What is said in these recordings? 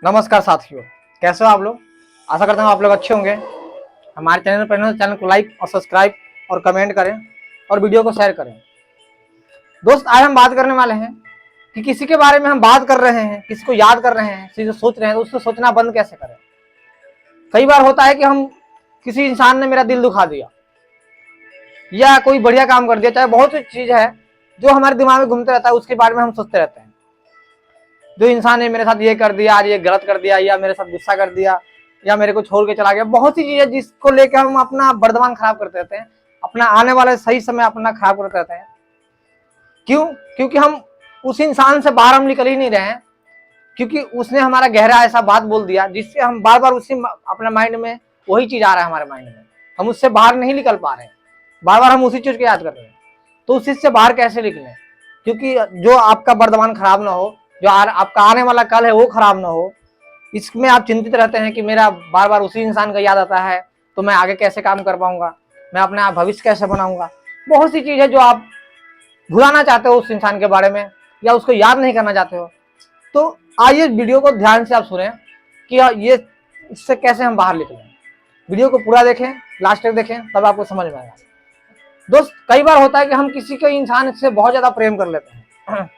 नमस्कार साथियों, कैसे हो आप लोग। आशा करता हूँ आप लोग अच्छे होंगे। हमारे चैनल पर चैनल को लाइक और सब्सक्राइब और कमेंट करें और वीडियो को शेयर करें। दोस्त, आज हम बात करने वाले हैं कि किसी के बारे में हम बात कर रहे हैं, किसी को याद कर रहे हैं, किसी को सोच रहे हैं, तो उससे सोचना बंद कैसे करें। कई बार होता है कि हम किसी इंसान ने मेरा दिल दुखा दिया या कोई बढ़िया काम कर दिया, चाहे बहुत सी चीज है जो हमारे दिमाग में घूमते रहता है, उसके बारे में हम सोचते रहते हैं। जो इंसान ने मेरे साथ ये कर दिया, आज ये गलत कर दिया, या मेरे साथ गुस्सा कर दिया, या मेरे को छोड़ के चला गया, बहुत सी चीजें जिसको लेकर हम अपना वर्तमान खराब करते रहते हैं, अपना आने वाला सही समय अपना खराब करते रहते हैं। क्यों? क्योंकि हम उस इंसान से बाहर हम निकल ही नहीं रहे हैं, क्योंकि उसने हमारा गहरा ऐसा बात बोल दिया जिससे हम बार बार उसी अपने माइंड में वही चीज आ रहा है हमारे माइंड में, हम उससे बाहर नहीं निकल पा रहे हैं, बार बार हम उसी चीज को याद कर रहे हैं। तो उस चीज से बाहर कैसे निकलें? क्योंकि जो आपका वर्तमान खराब ना हो, जो आपका आने वाला कल है वो खराब ना हो, इसमें आप चिंतित रहते हैं कि मेरा बार बार उसी इंसान का याद आता है, तो मैं आगे कैसे काम कर पाऊंगा, मैं अपने आप भविष्य कैसे बनाऊंगा। बहुत सी चीज है जो आप भुलाना चाहते हो उस इंसान के बारे में, या उसको याद नहीं करना चाहते हो। तो आइए वीडियो को ध्यान से आप सुने कि ये इससे कैसे हम बाहर निकलें। वीडियो को पूरा देखें, लास्ट तक देखें, तब आपको समझ में आएगा। दोस्त, कई बार होता है कि हम किसी के इंसान से बहुत ज्यादा प्रेम कर लेते हैं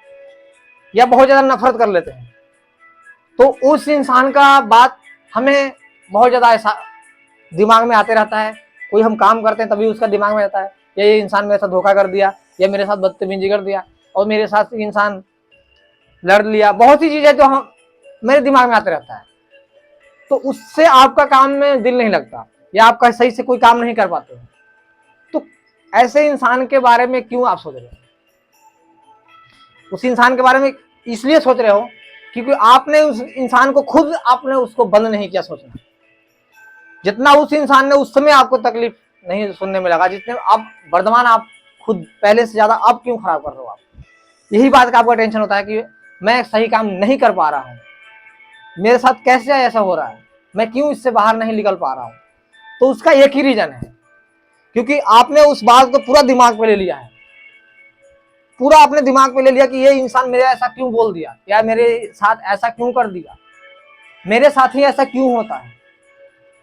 या बहुत ज्यादा नफरत कर लेते हैं, तो उस इंसान का बात हमें बहुत ज्यादा ऐसा दिमाग में आते रहता है। कोई हम काम करते हैं तभी उसका दिमाग में रहता है, ये इंसान मेरे साथ धोखा कर दिया, या मेरे साथ बदतमीजी कर दिया, और मेरे साथ इंसान लड़ लिया। बहुत सी चीजें जो हम मेरे दिमाग में आते रहता है, तो उससे आपका काम में दिल नहीं लगता, या आपका सही से कोई काम नहीं कर पाते हो। तो ऐसे इंसान के बारे में क्यों आप सोच रहे हो? उस इंसान के बारे में इसलिए सोच रहे हो क्योंकि आपने उस इंसान को खुद आपने उसको बंद नहीं किया सोचना। जितना उस इंसान ने उस समय आपको तकलीफ नहीं सुनने में लगा, जितने आप वर्तमान आप खुद पहले से ज्यादा अब क्यों खराब कर रहे हो आप। यही बात का आपका टेंशन होता है कि मैं सही काम नहीं कर पा रहा हूँ, मेरे साथ कैसे ऐसा हो रहा है, मैं क्यों इससे बाहर नहीं निकल पा रहा हूँ। तो उसका एक ही रीजन है, क्योंकि आपने उस बात को पूरा दिमाग पे ले लिया है, पूरा अपने दिमाग पे ले लिया कि ये इंसान मेरे ऐसा क्यों बोल दिया, या मेरे साथ ऐसा क्यों कर दिया, मेरे साथ ही ऐसा क्यों होता है।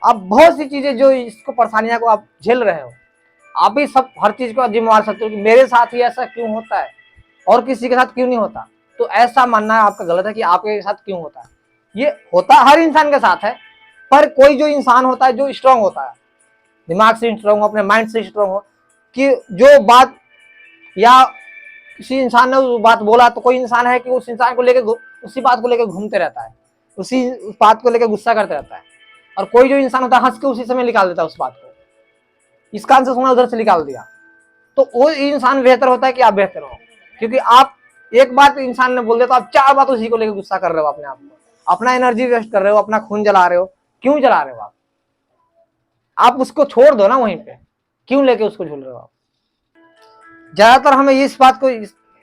अब बहुत सी चीजें जो इसको परेशानियां को आप झेल रहे हो, आप ही सब हर चीज को जिम्मेवार सकते हो कि मेरे साथ ही ऐसा क्यों होता है और किसी के साथ क्यों नहीं होता। तो ऐसा मानना आपका गलत है कि आपके साथ क्यों होता है। ये होता हर इंसान के साथ है, पर कोई जो इंसान होता है जो स्ट्रांग होता है, दिमाग से स्ट्रांग हो, अपने माइंड से स्ट्रांग हो, कि जो बात या किसी इंसान ने वो बात बोला, तो कोई इंसान है कि उस इंसान को लेकर उसी बात को लेकर घूमते रहता है, उसी बात को लेकर गुस्सा करते रहता है। और कोई जो इंसान होता है हंस के उसी समय निकाल देता है उस बात को, इस कान से सुना उधर से निकाल दिया। तो वो इंसान बेहतर होता है कि आप बेहतर हो, क्योंकि आप एक बात इंसान ने बोल दिया तो आप चार बात उसी को लेकर गुस्सा कर रहे हो, अपने आप को, अपना एनर्जी वेस्ट कर रहे हो, अपना खून जला रहे हो। क्यों जला रहे हो आप उसको छोड़ दो ना वहीं पे, क्यों लेके उसको झूल रहे हो आप। ज्यादातर हमें इस बात को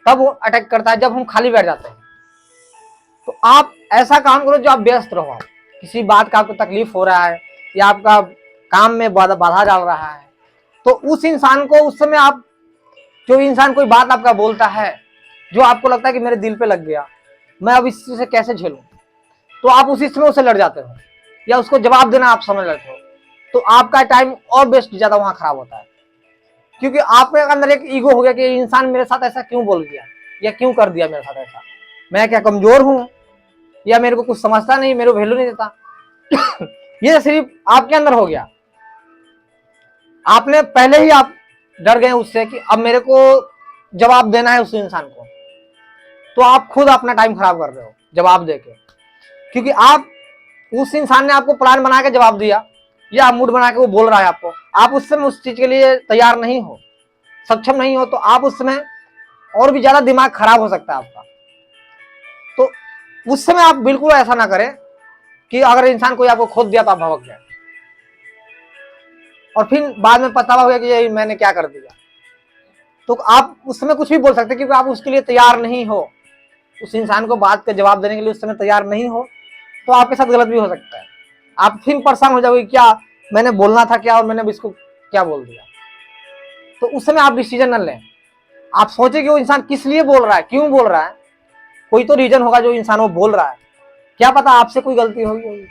तब अटैक करता है जब हम खाली बैठ जाते हैं। तो आप ऐसा काम करो जो आप व्यस्त रहो, आप किसी बात का आपको तकलीफ हो रहा है या आपका काम में बाधा डाल रहा है, तो उस इंसान को उस समय आप, जो इंसान कोई बात आपका बोलता है जो आपको लगता है कि मेरे दिल पे लग गया, मैं अब इससे कैसे झेलूं, तो आप उसी समय उससे लड़ जाते हो या उसको जवाब देना आप समझ लेते हो। तो आपका टाइम और बेस्ट ज्यादा वहां खराब होता है, क्योंकि आपके अंदर एक ईगो हो गया कि इंसान मेरे साथ ऐसा क्यों बोल गया या क्यों कर दिया मेरे साथ ऐसा, मैं क्या कमजोर हूं, या मेरे को कुछ समझता नहीं, मेरे को वैल्यू नहीं देता। ये सिर्फ आपके अंदर हो गया, आपने पहले ही आप डर गए उससे कि अब मेरे को जवाब देना है उस इंसान को। तो आप खुद अपना टाइम खराब कर रहे हो जवाब देके, क्योंकि आप उस इंसान ने आपको प्लान बना के जवाब दिया या मूड बना के वो बोल रहा है आपको, आप उस समय उस चीज के लिए तैयार नहीं हो, सक्षम नहीं हो, तो आप उस समय और भी ज्यादा दिमाग खराब हो सकता है आपका। तो उस समय आप बिल्कुल ऐसा ना करें कि अगर इंसान कोई आपको खोद दिया तो आप भड़क जाए और फिर बाद में पछतावा हो गया कि ये मैंने क्या कर दिया। तो आप उस समय कुछ भी बोल सकते हैं, क्योंकि आप उसके लिए तैयार नहीं हो, उस इंसान को बात का जवाब देने के लिए उस समय तैयार नहीं हो, तो आपके साथ गलत भी हो सकता है। आप फिर परेशान हो जाओगे, क्या मैंने बोलना था क्या और मैंने इसको क्या बोल दिया। तो उस समय आप डिसीजन न लें, आप सोचे कि वो इंसान किस लिए बोल रहा है, क्यों बोल रहा है, कोई तो रीजन होगा जो इंसान वो बोल रहा है। क्या पता आपसे कोई गलती होगी,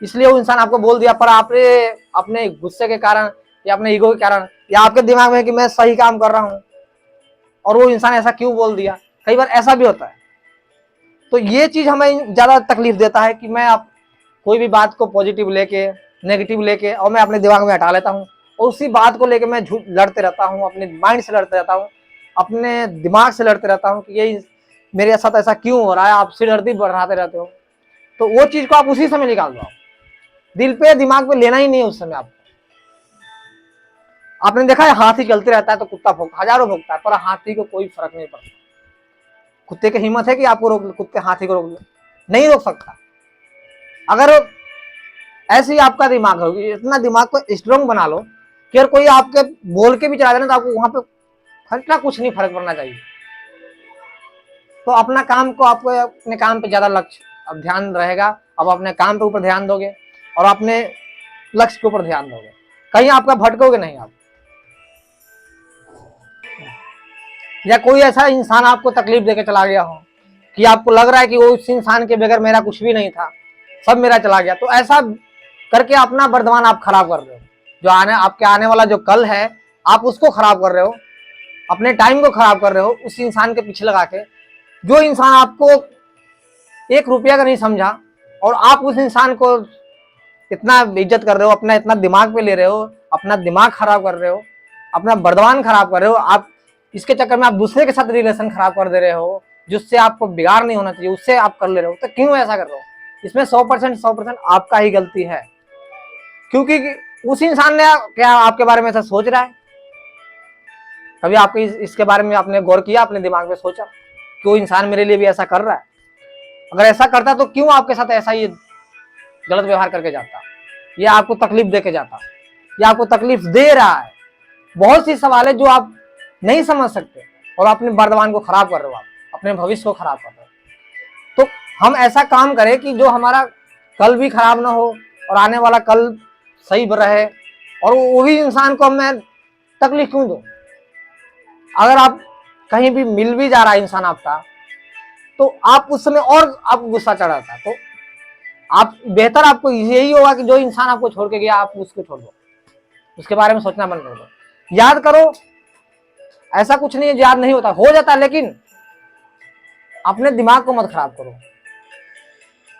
इसलिए वो इंसान आपको बोल दिया, पर आपने अपने गुस्से के कारण या अपने ईगो के कारण या आपके दिमाग में है कि मैं सही काम कर रहा हूं और वो इंसान ऐसा क्यों बोल दिया, कई बार ऐसा भी होता है। तो ये चीज हमें ज्यादा तकलीफ देता है कि मैं आप कोई भी बात को पॉजिटिव लेके नेगेटिव लेके और मैं अपने दिमाग में हटा लेता हूँ और उसी बात को लेके मैं झूठ लड़ते रहता हूँ, अपने माइंड से लड़ते रहता हूँ, अपने दिमाग से लड़ते रहता हूँ कि ये मेरे साथ ऐसा क्यों हो रहा है, आप सिरदर्दी बढ़ाते रहते हो। तो वो चीज को आप उसी समय निकाल दो, दिल पे दिमाग पे लेना ही नहीं है उस समय। आपने देखा है हाथी चलते रहता है तो कुत्ता हजारों भोगता है, पर हाथी को कोई फर्क नहीं पड़ता। कुत्ते की हिम्मत है कि आपको रोक ले, कुत्ते हाथी को रोक ले, नहीं रोक सकता। अगर ऐसे ही आपका दिमाग हो, इतना दिमाग को स्ट्रांग बना लो कि अगर कोई आपके बोल के भी चला देना तो आपको वहां पे फर्क कुछ नहीं फर्क पड़ना चाहिए। तो अपना काम को आपको अपने काम पे ज्यादा लक्ष्य अब ध्यान रहेगा, अब अपने काम पे ऊपर ध्यान दोगे और अपने लक्ष्य के ऊपर ध्यान दोगे, कहीं आपका भटकोगे नहीं आप। या कोई ऐसा इंसान आपको तकलीफ देके चला गया हो कि आपको लग रहा है कि वो उस इंसान के बगैर मेरा कुछ भी नहीं था, सब मेरा चला गया, तो ऐसा करके अपना वर्तमान आप खराब कर रहे हो। जो आपके आने वाला जो कल है आप उसको खराब कर रहे हो, अपने टाइम को खराब कर रहे हो उस इंसान के पीछे लगा के। जो इंसान आपको 1 रुपया का नहीं समझा और आप उस इंसान को इतना इज्जत कर रहे हो, अपना इतना दिमाग पे ले रहे हो, अपना दिमाग खराब कर रहे हो, अपना वर्तमान खराब कर रहे हो आप। इसके चक्कर में आप दूसरे के साथ रिलेशन खराब कर दे रहे हो, जिससे आपको बिगाड़ नहीं होना चाहिए उससे आप कर ले रहे हो। तो क्यों ऐसा कर रहे हो? इसमें 100% आपका ही गलती है, क्योंकि उस इंसान ने क्या आपके बारे में ऐसा सोच रहा है? कभी आपके इसके बारे में आपने गौर किया, अपने दिमाग में सोचा कि वो इंसान मेरे लिए भी ऐसा कर रहा है? अगर ऐसा करता तो क्यों आपके साथ ऐसा ये गलत व्यवहार करके जाता, ये आपको तकलीफ दे के जाता, ये आपको तकलीफ दे रहा है। बहुत सी सवाल है जो आप नहीं समझ सकते और अपने वर्तमान को खराब कर रहे हो, आप अपने भविष्य को खराब कर रहे हो। तो हम ऐसा काम करें कि जो हमारा कल भी खराब ना हो और आने वाला कल सही रहे, और वो भी इंसान को मैं तकलीफ क्यों दूं? अगर आप कहीं भी मिल भी जा रहा है इंसान आपका, तो आप उस समय और आप गुस्सा चढ़ाता, तो आप बेहतर आपको यही होगा कि जो इंसान आपको छोड़ के गया आप उसको छोड़ दो, उसके बारे में सोचना बंद कर दो। याद करो, ऐसा कुछ नहीं है याद नहीं होता, हो जाता, लेकिन अपने दिमाग को मत खराब करो।